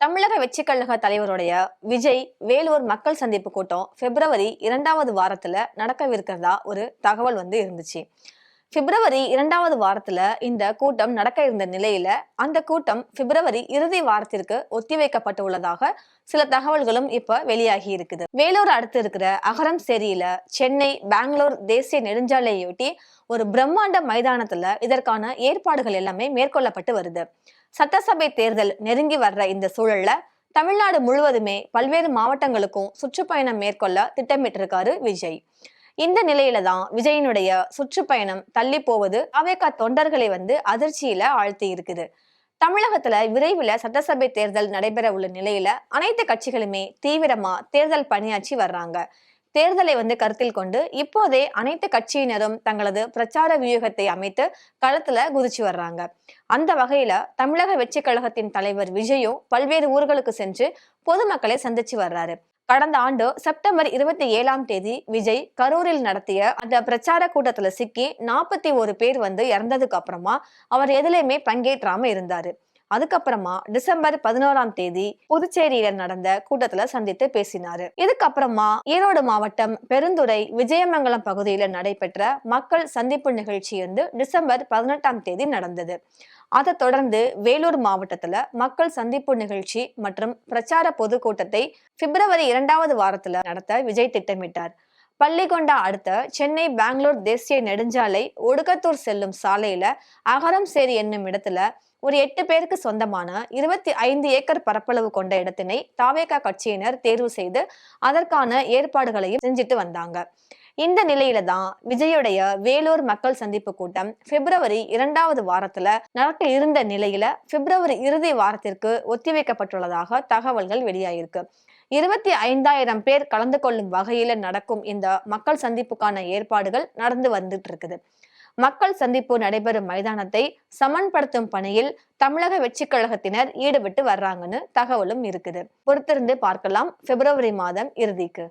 தமிழக வெற்றி கழக தலைவருடைய விஜய் வேலூர் மக்கள் சந்திப்பு கூட்டம் பிப்ரவரி 2வது வாரத்துல நடக்கவிருக்கிறதா ஒரு தகவல் இருந்துச்சு. பிப்ரவரி 2வது வாரத்துல இந்த கூட்டம் நடக்க இருந்த நிலையில அந்த கூட்டம் பிப்ரவரி இறுதி வாரத்திற்கு ஒத்திவைக்கப்பட்டு உள்ளதாக சில தகவல்களும் இப்ப வெளியாகி இருக்குது. வேலூர் அடுத்து இருக்கிற அகரம் சேரியில சென்னை பெங்களூர் தேசிய நெடுஞ்சாலையொட்டி ஒரு பிரம்மாண்ட மைதானத்துல இதற்கான ஏற்பாடுகள் எல்லாமே மேற்கொள்ளப்பட்டு வருது. சட்டசபை தேர்தல் நெருங்கி வர்ற இந்த சூழல்ல தமிழ்நாடு முழுவதுமே பல்வேறு மாவட்டங்களுக்கும் சுற்றுப்பயணம் மேற்கொள்ள திட்டமிட்டிருக்காரு விஜய். இந்த நிலையில தான் விஜயனுடைய சுற்றுப்பயணம் தள்ளி போவது அவேகா தொண்டர்களை அதிர்ச்சியில ஆழ்த்தி இருக்குது. தமிழகத்துல விரைவில் சட்டசபை தேர்தல் நடைபெற உள்ள நிலையில அனைத்து கட்சிகளுமே தீவிரமா தேர்தல் பணியாற்றி வர்றாங்க. தேர்தலை கருத்தில் கொண்டு இப்போதே அனைத்து கட்சியினரும் தங்களது பிரச்சார வியூகத்தை அமைத்து களத்துல குதிச்சு வர்றாங்க. அந்த வகையில தமிழக வெற்றி கழகத்தின் தலைவர் விஜயும் பல்வேறு ஊர்களுக்கு சென்று பொதுமக்களை சந்திச்சு வர்றாரு. கடந்த ஆண்டு செப்டம்பர் 27ஆம் தேதி விஜய் கரூரில் நடத்திய அந்த பிரச்சார கூட்டத்துல சிக்கி 41 பேர் இறந்ததுக்கு அப்புறமா அவர் எதுலையுமே பங்கேற்றாம இருந்தாரு. அதுக்கப்புறமா டிசம்பர் 11ஆம் தேதி புதுச்சேரியில நடந்த கூட்டத்துல சந்தித்து பேசினாரு. இதுக்கப்புறமா ஈரோடு மாவட்டம் பெருந்துறை விஜயமங்கலம் பகுதியில நடைபெற்ற மக்கள் சந்திப்பு நிகழ்ச்சி டிசம்பர் 18ஆம் தேதி நடந்தது. அதை தொடர்ந்து வேலூர் மாவட்டத்துல மக்கள் சந்திப்பு நிகழ்ச்சி மற்றும் பிரச்சார பொதுக்கூட்டத்தை பிப்ரவரி 2வது வாரத்துல நடத்த விஜய் திட்டமிட்டார். பள்ளிகொண்டா அடுத்த சென்னை பெங்களூர் தேசிய நெடுஞ்சாலை ஒடுக்கத்தூர் செல்லும் சாலையில அகரம் சேரி என்னும் இடத்துல ஒரு 8 பேருக்கு சொந்தமான 25 ஏக்கர் பரப்பளவு கொண்ட இடத்தினை தாவேகா கட்சியினர் தேர்வு செய்து அதற்கான ஏற்பாடுகளையும் செஞ்சுட்டு வந்தாங்க. இந்த நிலையில தான் விஜயுடைய வேலூர் மக்கள் சந்திப்பு கூட்டம் பிப்ரவரி 2வது வாரத்துல நடக்க இருந்த நிலையில பிப்ரவரி இறுதி வாரத்திற்கு ஒத்திவைக்கப்பட்டுள்ளதாக தகவல்கள் வெளியாயிருக்கு. 25,000 பேர் கலந்து கொள்ளும் வகையில நடக்கும் இந்த மக்கள் சந்திப்புக்கான ஏற்பாடுகள் நடந்து வந்துட்டு இருக்குது. மக்கள் சந்திப்பு நடைபெறும் மைதானத்தை சமன்படுத்தும் பணியில் தமிழக வெற்றி கழகத்தினர் ஈடுபட்டு வர்றாங்கன்னு தகவலும் இருக்குது. பொறுத்திருந்து பார்க்கலாம் பிப்ரவரி மாதம் இறுதிக்கு.